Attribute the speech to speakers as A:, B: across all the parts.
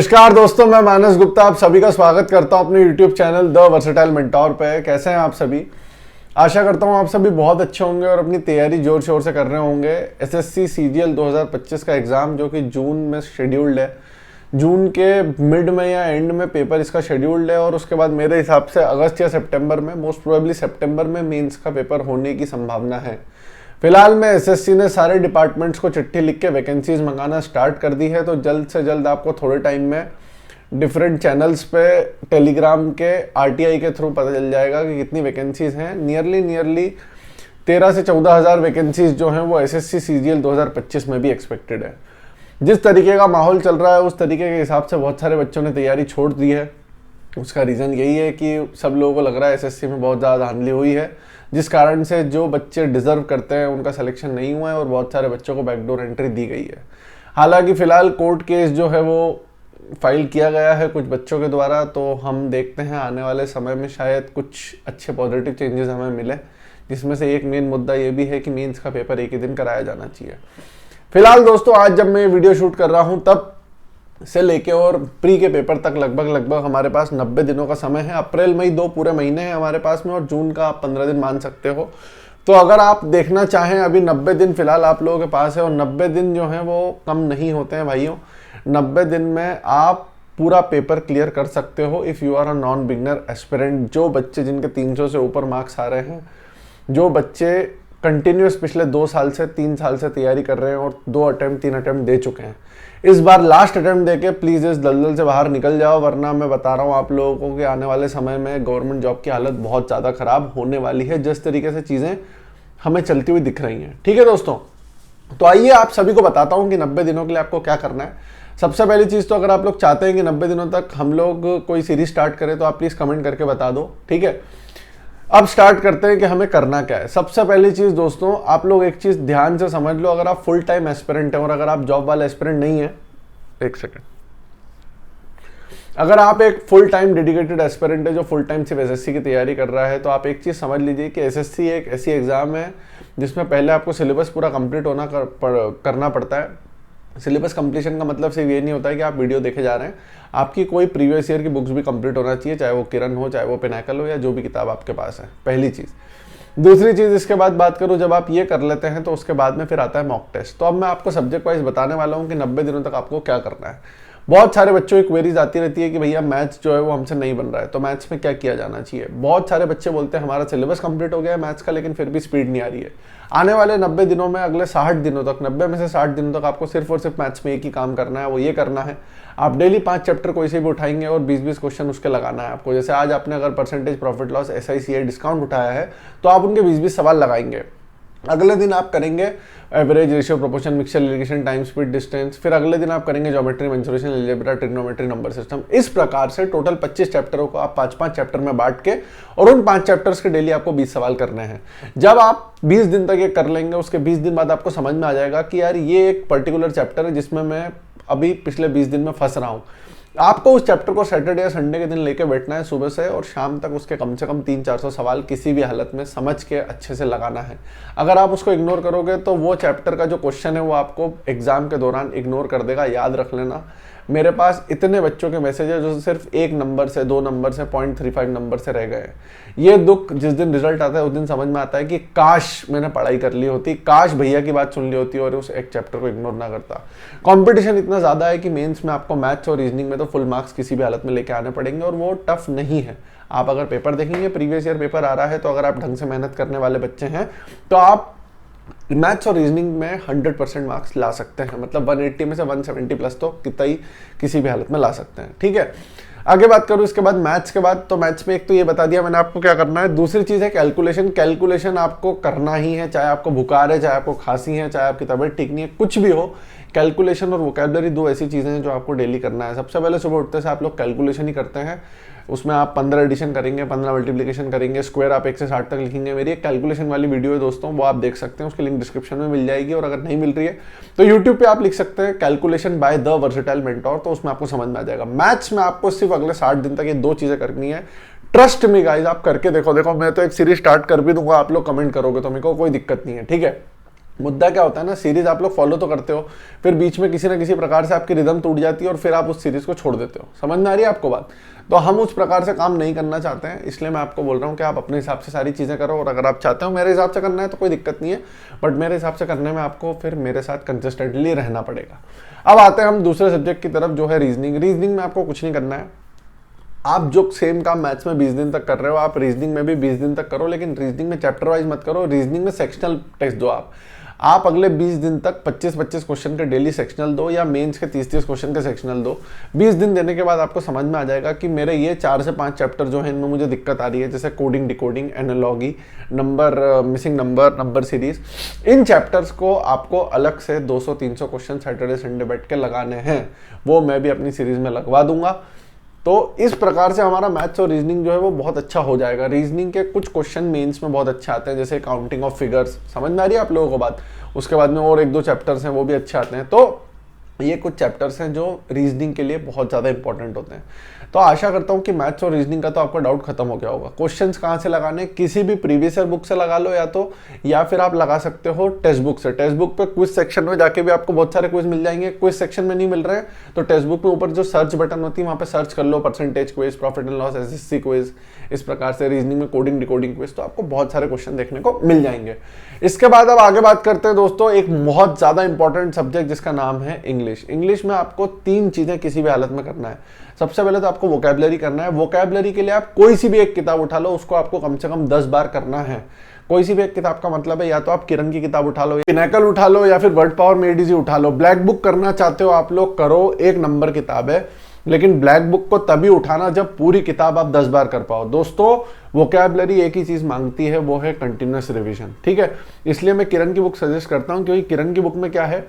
A: नमस्कार दोस्तों, मैं मानस गुप्ता आप सभी का स्वागत करता हूं अपने YouTube channel the versatile mentor पे। कैसे हैं आप सभी? आशा करता हूं आप सभी बहुत अच्छे होंगे और अपनी तैयारी जोर शोर से कर रहे होंगे। एसएससी सीजीएल 2025 का एग्जाम जो कि जून में शेड्यूल्ड है, जून के मिड में या एंड में पेपर इसका शेड्यूल्ड है और उसके बाद मेरे हिसाब से अगस्त या सितंबर में, मोस्ट प्रोबेबली सितंबर में मेंस का पेपर होने की संभावना है। फिलहाल में एसएससी ने सारे डिपार्टमेंट्स को चिट्ठी लिख के वैकेंसीज मंगाना स्टार्ट कर दी है, तो जल्द से जल्द आपको थोड़े टाइम में डिफरेंट चैनल्स पे टेलीग्राम के आरटीआई के थ्रू पता चल जाएगा कि कितनी वैकेंसीज हैं। नियरली 13 से 14 हज़ार वैकेंसीज जो हैं वो एसएससी सीजीएल 2025 में भी एक्सपेक्टेड है। जिस तरीके का माहौल चल रहा है उस तरीके के हिसाब से बहुत सारे बच्चों ने तैयारी छोड़ दी है। उसका रीज़न यही है कि सब लोगों को लग रहा है एसएससी में बहुत ज़्यादा धांधली हुई है, जिस कारण से जो बच्चे डिजर्व करते हैं उनका सिलेक्शन नहीं हुआ है और बहुत सारे बच्चों को बैकडोर एंट्री दी गई है। हालांकि फ़िलहाल कोर्ट केस जो है वो फाइल किया गया है कुछ बच्चों के द्वारा, तो हम देखते हैं आने वाले समय में शायद कुछ अच्छे पॉजिटिव चेंजेस हमें मिले, जिसमें से एक मेन मुद्दा ये भी है कि मेंस का पेपर एक ही दिन कराया जाना चाहिए। फिलहाल दोस्तों, आज जब मैं वीडियो शूट कर रहा हूँ तब से लेके और प्री के पेपर तक लगभग हमारे पास 90 दिनों का समय है। अप्रैल मई 2 पूरे महीने हैं हमारे पास में और जून का आप 15 दिन मान सकते हो। तो अगर आप देखना चाहें, अभी 90 दिन फिलहाल आप लोगों के पास है और 90 दिन जो हैं वो कम नहीं होते हैं भाइयों। 90 दिन में आप पूरा पेपर क्लियर कर सकते हो if you are a non beginner aspirant. जो बच्चे जिनके 300 से ऊपर मार्क्स आ रहे हैं, जो बच्चे कंटिन्यूस पिछले 2 साल से 3 साल से तैयारी कर रहे हैं और 3 अटेम्प्ट दे चुके हैं, इस बार लास्ट अटेम्प्ट देके प्लीज़ इस दलदल से बाहर निकल जाओ, वरना मैं बता रहा हूँ आप लोगों को कि आने वाले समय में गवर्नमेंट जॉब की हालत बहुत ज़्यादा ख़राब होने वाली है, जिस तरीके से चीज़ें हमें चलती हुई दिख रही हैं। ठीक है दोस्तों, तो आइए आप सभी को बताता हूँ कि 90 दिनों के लिए आपको क्या करना है। सबसे पहली चीज़ तो अगर आप लोग चाहते हैं कि 90 दिनों तक हम लोग कोई सीरीज स्टार्ट करें तो आप प्लीज़ कमेंट करके बता दो। ठीक है, अब स्टार्ट करते हैं कि हमें करना क्या है। सबसे पहली चीज़ दोस्तों, आप लोग एक चीज़ ध्यान से समझ लो। अगर आप फुल टाइम एस्पिरेंट हैं और अगर आप जॉब वाले एस्पिरेंट नहीं है, एक सेकेंड, अगर आप एक फुल टाइम डेडिकेटेड एस्पिरेंट है जो फुल टाइम सिर्फ एसएससी की तैयारी कर रहा है, तो आप एक चीज़ समझ लीजिए कि एसएससी एक ऐसी एग्ज़ाम है जिसमें पहले आपको सिलेबस पूरा कंप्लीट करना पड़ता है। सिलेबस कंप्लीशन का मतलब सिर्फ ये नहीं होता है कि आप वीडियो देखे जा रहे हैं, आपकी कोई प्रीवियस ईयर की बुक्स भी कंप्लीट होना चाहिए, चाहे वो किरण हो, चाहे वो पिनाकल हो, या जो भी किताब आपके पास है। पहली चीज़। दूसरी चीज़, इसके बाद बात करूँ, जब आप ये कर लेते हैं तो उसके बाद में फिर आता है मॉक टेस्ट। तो अब मैं आपको सब्जेक्ट वाइज बताने वाला हूँ कि 90 दिनों तक आपको क्या करना है। बहुत सारे बच्चों की क्वेरीज आती रहती है कि भैया मैथ्स जो है वो हमसे नहीं बन रहा है, तो मैथ्स में क्या किया जाना चाहिए। बहुत सारे बच्चे बोलते हैं हमारा सिलेबस कंप्लीट हो गया है मैथ्स का, लेकिन फिर भी स्पीड नहीं आ रही है। आने वाले 90 दिनों में, अगले 60 दिनों तक, 90 में से 60 दिनों तक आपको सिर्फ और सिर्फ मैथ्स में एक ही काम करना है, वो ये करना है, आप डेली 5 चैप्टर कोई से भी उठाएंगे और 20-20 क्वेश्चन उसके लगाना है आपको। जैसे आज आपने अगर percentage profit loss SICI discount उठाया है तो आप उनके 20-20 सवाल लगाएंगे। अगले दिन आप करेंगे average, ratio, proportion, mixture, alligation, time, speed, distance. फिर अगले दिन आप करेंगे geometry, mensuration, algebra, trigonometry, number system. इस प्रकार से टोटल 25 चैप्टरों को आप 5-5 चैप्टर में बांट के, और उन 5 चैप्टर्स के डेली आपको 20 सवाल करने हैं। जब आप 20 दिन तक ये कर लेंगे, उसके 20 दिन बाद आपको समझ में आ जाएगा कि यार ये एक पर्टिकुलर चैप्टर है जिसमें मैं अभी पिछले 20 दिन में फंस रहा हूँ। आपको उस चैप्टर को सैटरडे या संडे के दिन लेके बैठना है सुबह से, और शाम तक उसके कम से कम 300-400 सवाल किसी भी हालत में समझ के अच्छे से लगाना है। अगर आप उसको इग्नोर करोगे तो वो चैप्टर का जो क्वेश्चन है वो आपको एग्जाम के दौरान इग्नोर कर देगा। याद रख लेना, मेरे पास इतने बच्चों के मैसेज है जो सिर्फ 1 नंबर से, 2 नंबर से, 0.35 नंबर से रह गए। ये दुख जिस दिन रिजल्ट आता है उस दिन समझ में आता है कि काश मैंने पढ़ाई कर ली होती, काश भैया की बात सुन ली होती और उस एक चैप्टर को इग्नोर ना करता। कंपटीशन इतना ज़्यादा है कि मेंस में आपको मैथ्स और रीजनिंग में तो फुल मार्क्स किसी भी हालत में लेके आने पड़ेंगे, और वो टफ नहीं है। आप अगर पेपर देखेंगे, प्रीवियस ईयर पेपर आ रहा है, तो अगर आप ढंग से मेहनत करने वाले बच्चे हैं तो आप मैथ्स और रीजनिंग में 100% मार्क्स ला सकते हैं। मतलब 180 में से 170 प्लस तो कितना ही किसी भी हालत में ला सकते हैं। ठीक है, आगे बात करूँ इसके बाद मैथ्स के बाद, तो मैथ्स में एक तो ये बता दिया मैंने आपको क्या करना है। दूसरी चीज़ है कैलकुलेशन। कैलकुलेशन आपको करना ही है, चाहे आपको बुखार है, चाहे आपको खांसी है, चाहे आपकी तबीयत ठीक नहीं है, कुछ भी हो। कैलकुलेशन और वोकैबुलरी 2 ऐसी चीज़ें हैं जो आपको डेली करना है। सबसे पहले सुबह उठते से आप लोग कैलकुलेशन ही करते हैं। उसमें आप 15 एडिशन करेंगे, 15 मल्टीप्लिकेशन करेंगे, स्क्वायर आप 1 से 60 तक लिखेंगे। मेरी एक कैलकुलेशन वाली वीडियो है दोस्तों, वो आप देख सकते हैं, उसकी लिंक डिस्क्रिप्शन में मिल जाएगी। और अगर नहीं मिल रही है तो यूट्यूब पे आप लिख सकते हैं calculation by the versatile mentor, तो उसमें आपको समझ में आ जाएगा। मैथ्स में आपको सिर्फ अगले 60 दिन तक ये 2 चीज़ें करनी है। ट्रस्ट मी गाइज, आप करके देखो। मैं तो एक सीरीज स्टार्ट कर भी दूंगा, आप लोग कमेंट करोगे तो मेरे को कोई दिक्कत नहीं है। ठीक है, मुद्दा क्या होता है ना, सीरीज आप लोग फॉलो तो करते हो, फिर बीच में किसी ना किसी प्रकार से आपकी रिदम टूट जाती है और फिर आप उस सीरीज को छोड़ देते हो। समझ में आ रही है आपको बात? तो हम उस प्रकार से काम नहीं करना चाहते हैं, इसलिए मैं आपको बोल रहा हूँ कि आप अपने हिसाब से सारी चीज़ें करो, और अगर आप चाहते हो मेरे हिसाब से करना है तो कोई दिक्कत नहीं है, बट मेरे हिसाब से करने में आपको फिर मेरे साथ कंसिस्टेंटली रहना पड़ेगा। अब आते हैं हम दूसरे सब्जेक्ट की तरफ, जो है रीजनिंग। रीजनिंग में आपको कुछ नहीं करना है, आप जो सेम काम मैथ्स में 20 दिन तक कर रहे हो, आप रीजनिंग में भी 20 दिन तक करो, लेकिन रीजनिंग में चैप्टर वाइज मत करो, रीजनिंग में सेक्शनल टेस्ट दो। आप अगले 20 दिन तक 25-25 क्वेश्चन के डेली सेक्शनल दो, या मेंस के 30-30 क्वेश्चन के सेक्शनल दो। 20 दिन देने के बाद आपको समझ में आ जाएगा कि मेरे ये 4 से 5 चैप्टर जो हैं इनमें मुझे दिक्कत आ रही है, जैसे coding, decoding, analogy, missing number series. इन चैप्टर्स को आपको अलग से 200-300 क्वेश्चन सैटरडे संडे बैठ के लगाने हैं, वो मैं भी अपनी सीरीज में लगवा दूंगा। तो इस प्रकार से हमारा मैथ्स और रीजनिंग जो है वो बहुत अच्छा हो जाएगा। रीजनिंग के कुछ क्वेश्चन मेंस में बहुत अच्छे आते हैं, जैसे काउंटिंग ऑफ फिगर्स, समझ में आ रही है आप लोगों को बात? उसके बाद में और 1-2 चैप्टर्स हैं वो भी अच्छे आते हैं। तो ये कुछ चैप्टर्स हैं जो रीजनिंग के लिए बहुत ज़्यादा इंपॉर्टेंट होते हैं। तो आशा करता हूँ कि मैथ्स और रीजनिंग का तो आपका डाउट खत्म हो गया होगा। क्वेश्चंस कहाँ से लगाने, किसी भी प्रीवियस ईयर बुक से लगा लो, या फिर आप लगा सकते हो टेक्स्ट बुक से। टेक्स्ट बुक पे क्विज सेक्शन में जाके भी आपको बहुत सारे क्विज मिल जाएंगे। क्विज सेक्शन में नहीं मिल रहे हैं तो टेक्स्ट बुक में ऊपर जो सर्च बटन होती है वहाँ पे सर्च कर लो, percentage quiz, profit and loss, SSC quiz, इस प्रकार से रीजनिंग में कोडिंग, डिकोडिंग क्विज, तो आपको बहुत सारे क्वेश्चन देखने को मिल जाएंगे। इसके बाद अब आगे बात करते हैं दोस्तों एक बहुत ज्यादा इंपॉर्टेंट सब्जेक्ट जिसका नाम है इंग्लिश। इंग्लिश में आपको 3 चीजें किसी भी हालत में करना है। सबसे पहले तो आपको वोकैबुलरी करना है। वोकैबुलरी के लिए आप कोई सी भी एक किताब उठा लो, उसको आपको कम से कम 10 बार करना है। कोई सी भी एक किताब का मतलब है या तो आप किरण की किताब उठा लो, पिनैकल उठा लो, या फिर वर्ड पावर मेड इजी उठा लो। ब्लैक बुक करना चाहते हो आप लोग करो, 1 नंबर किताब है, लेकिन ब्लैक बुक को तभी उठाना जब पूरी किताब आप 10 बार कर पाओ। दोस्तों वोकैबुलरी एक ही चीज मांगती है, वो है कंटिन्यूअस रिवीजन, ठीक है? इसलिए मैं किरण की बुक सजेस्ट करता हूं, क्योंकि किरण की बुक में क्या है,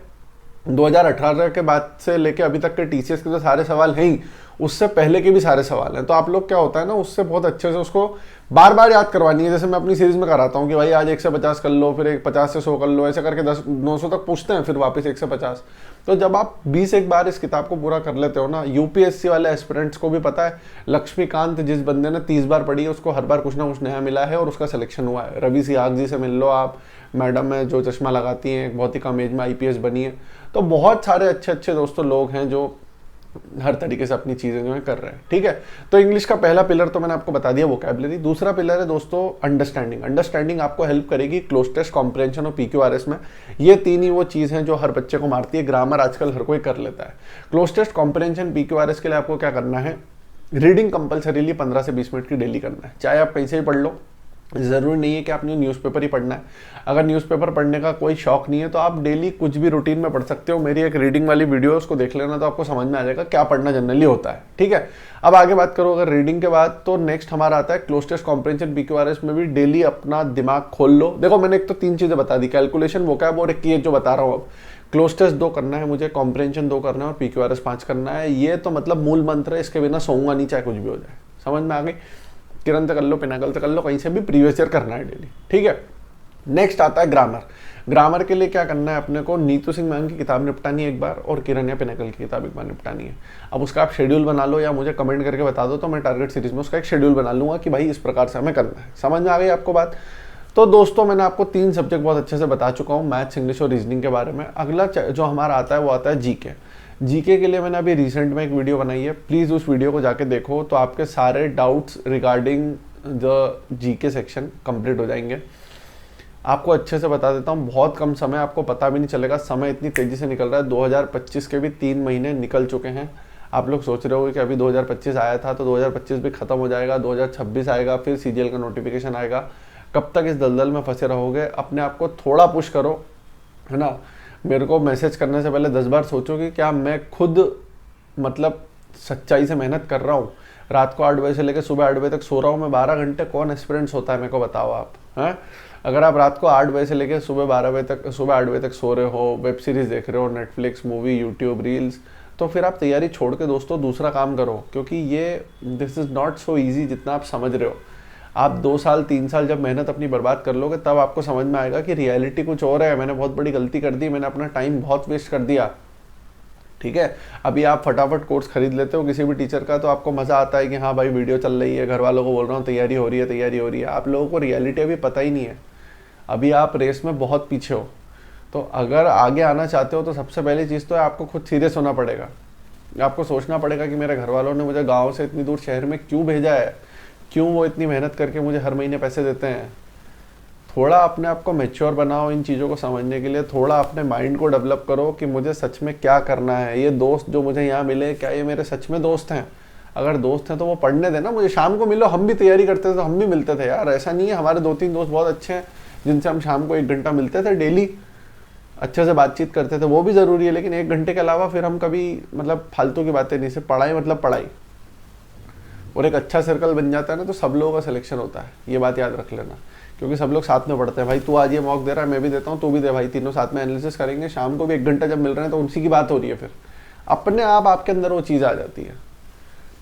A: 2018 के बाद से लेके अभी तक के टीसीएस के जो सारे सवाल हैं, उससे पहले के भी सारे सवाल हैं। तो आप लोग क्या होता है ना, उससे बहुत अच्छे से उसको बार बार याद करवानी है। जैसे मैं अपनी सीरीज में कराता हूँ कि भाई आज 1 से 50 कर लो, फिर 50 से 100 कर लो, ऐसे करके 900 तक पूछते हैं, फिर वापस 1 से 50। तो जब आप 20 एक बार इस किताब को पूरा कर लेते हो ना, यूपीएससी वाले एस्पिरेंट्स को भी पता है, लक्ष्मीकांत जिस बंदे ने 30 बार पढ़ी है उसको हर बार कुछ ना कुछ नया मिला है और उसका सिलेक्शन हुआ है। रवि सिहाग जी से मिल लो आप, मैडम है जो चश्मा लगाती हैं, बहुत ही कम एज में आईपीएस बनी है। तो बहुत सारे अच्छे अच्छे दोस्तों लोग हैं जो हर तरीके से अपनी चीजें जो है कर रहे हैं, ठीक है? तो इंग्लिश का पहला पिलर तो मैंने आपको बता दिया, वोकैबुलरी। दूसरा पिलर है दोस्तों अंडरस्टैंडिंग। अंडरस्टैंडिंग आपको हेल्प करेगी क्लोज टेस्ट, कॉम्प्रिहेंशन और पीक्यूआरएस में। ये 3 ही वो चीज हैं जो हर बच्चे को मारती है। ग्रामर आजकल हर कोई कर लेता है। क्लोज टेस्ट, कॉम्प्रिहेंशन, पीक्यूआरएस के लिए आपको क्या करना है, रीडिंग कंपल्सरीली 15 से 20 मिनट की डेली करना है। चाहे आप कहीं से भी पढ़ लो, ज़रूरी नहीं है कि आपने न्यूज़पेपर ही पढ़ना है। अगर न्यूज़पेपर पढ़ने का कोई शौक नहीं है तो आप डेली कुछ भी रूटीन में पढ़ सकते हो। मेरी एक रीडिंग वाली वीडियो है, उसको देख लेना तो आपको समझ में आ जाएगा क्या पढ़ना जनरली होता है, ठीक है? अब आगे बात करो अगर रीडिंग के बाद, तो नेक्स्ट हमारा आता है क्लोज टेस्ट, कॉम्प्रिहेंशन, पीक्यूआरएस में भी डेली अपना दिमाग खोल लो। देखो मैंने एक तो 3 चीज़ें बता दी, कैलकुलेशन, वोकैब और एक ये जो बता रहा हूँ अब। क्लोज टेस्ट 2 करना है मुझे, कॉम्प्रिहेंशन 2 करना है और पीक्यूआरएस 5 करना है। ये तो मतलब मूल मंत्र है, इसके बिना सोऊंगा नहीं चाहे कुछ भी हो जाए। समझ में आ गई? किरण से कर लो, पिनाकल से कर लो, कहीं से भी प्रीवियस ईयर करना है डेली, ठीक है? नेक्स्ट आता है ग्रामर। ग्रामर के लिए क्या करना है अपने को, नीतू सिंह मैम की किताब निपटानी है एक बार और किरण या पिनाकल की किताब एक बार निपटानी है। अब उसका आप शेड्यूल बना लो या मुझे कमेंट करके बता दो, तो मैं टारगेट सीरीज में उसका एक शेड्यूल बना लूंगा कि भाई इस प्रकार से हमें करना है। समझ में आ गई आपको बात? तो दोस्तों मैंने आपको 3 सब्जेक्ट बहुत अच्छे से बता चुका हूँ, मैथ्स, इंग्लिश और रीजनिंग के बारे में। अगला जो हमारा आता है वो आता है जीके। जीके के लिए मैंने अभी रिसेंट में एक वीडियो बनाई है, प्लीज़ उस वीडियो को जाके देखो, तो आपके सारे doubts regarding the GK section complete हो जाएंगे। आपको अच्छे से बता देता हूँ, बहुत कम समय, आपको पता भी नहीं चलेगा, समय इतनी तेज़ी से निकल रहा है। 2025 के भी 3 महीने निकल चुके हैं। आप लोग सोच रहे होगे कि अभी 2025 आया था तो 2025 भी खत्म हो जाएगा, 2026 आएगा, फिर सीजीएल का नोटिफिकेशन आएगा। कब तक इस दलदल में फंसे रहोगे? अपने आप को थोड़ा पुश करो, है ना? मेरे को मैसेज करने से पहले 10 बार सोचो कि क्या मैं खुद मतलब सच्चाई से मेहनत कर रहा हूँ। रात को 8 बजे से लेकर सुबह 8 बजे तक सो रहा हूँ मैं 12 घंटे। कौन एक्सपीरियंस होता है मेरे को बताओ आप, हैं? अगर आप रात को 8 बजे से लेकर सुबह 8 बजे तक सो रहे हो, वेब सीरीज देख रहे हो, नेटफ्लिक्स, मूवी, यूट्यूब, रील्स, तो फिर आप तैयारी छोड़ के दोस्तों दूसरा काम करो, क्योंकि ये this is not so easy जितना आप समझ रहे हो। आप 2 साल 3 साल जब मेहनत अपनी बर्बाद कर लोगे तब आपको समझ में आएगा कि रियलिटी कुछ और है। मैंने बहुत बड़ी गलती कर दी, मैंने अपना टाइम बहुत वेस्ट कर दिया, ठीक है? अभी आप फटाफट कोर्स खरीद लेते हो किसी भी टीचर का, तो आपको मज़ा आता है कि हाँ भाई वीडियो चल रही है, घर वालों को बोल रहा हूँ तैयारी हो रही है। आप लोगों को रियलिटी अभी पता ही नहीं है, अभी आप रेस में बहुत पीछे हो। तो अगर आगे आना चाहते हो तो सबसे पहली चीज़ तो है आपको खुद सीरियस होना पड़ेगा। आपको सोचना पड़ेगा कि मेरे घर वालों ने मुझे गांव से इतनी दूर शहर में क्यों भेजा है, क्यों वो इतनी मेहनत करके मुझे हर महीने पैसे देते हैं। थोड़ा अपने आप को मैच्योर बनाओ इन चीज़ों को समझने के लिए, थोड़ा अपने माइंड को डेवलप करो कि मुझे सच में क्या करना है। ये दोस्त जो मुझे यहाँ मिले, क्या ये मेरे सच में दोस्त हैं? अगर दोस्त हैं तो वो पढ़ने देना, मुझे शाम को मिलो, हम भी तैयारी करते थे तो हम भी मिलते थे यार। ऐसा नहीं है, हमारे 2-3 दोस्त बहुत अच्छे हैं जिनसे हम शाम को 1 घंटा मिलते थे डेली, अच्छे से बातचीत करते थे, वो भी ज़रूरी है। लेकिन 1 घंटे के अलावा फिर हम कभी मतलब फालतू की बातें नहीं, सिर्फ पढ़ाई मतलब पढ़ाई। और एक अच्छा सर्कल बन जाता है ना तो सब लोगों का सिलेक्शन होता है, ये बात याद रख लेना। क्योंकि सब लोग साथ में पढ़ते हैं, भाई तू आज ये मॉक दे रहा है, मैं भी देता हूँ, तू भी दे भाई, तीनों साथ में एनालिसिस करेंगे, शाम को भी 1 घंटा जब मिल रहे हैं तो उसी की बात हो रही है, फिर अपने आप आपके अंदर वो चीज़ आ जाती है।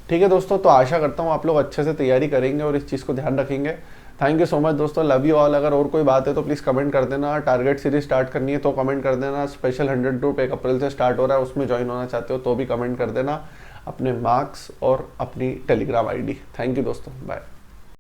A: ठीक है दोस्तों, तो आशा करता हूँ आप लोग अच्छे से तैयारी करेंगे और इस चीज़ को ध्यान रखेंगे। थैंक यू सो मच दोस्तों, लव यू ऑल। अगर और कोई बात है तो प्लीज़ कमेंट कर देना। टारगेट सीरीज स्टार्ट करनी है तो कमेंट कर देना। स्पेशल 100 ग्रुप 1 अप्रैल से स्टार्ट हो रहा है, उसमें ज्वाइन होना चाहते हो तो भी कमेंट कर देना अपने मार्क्स और अपनी टेलीग्राम आईडी। थैंक यू दोस्तों, बाय।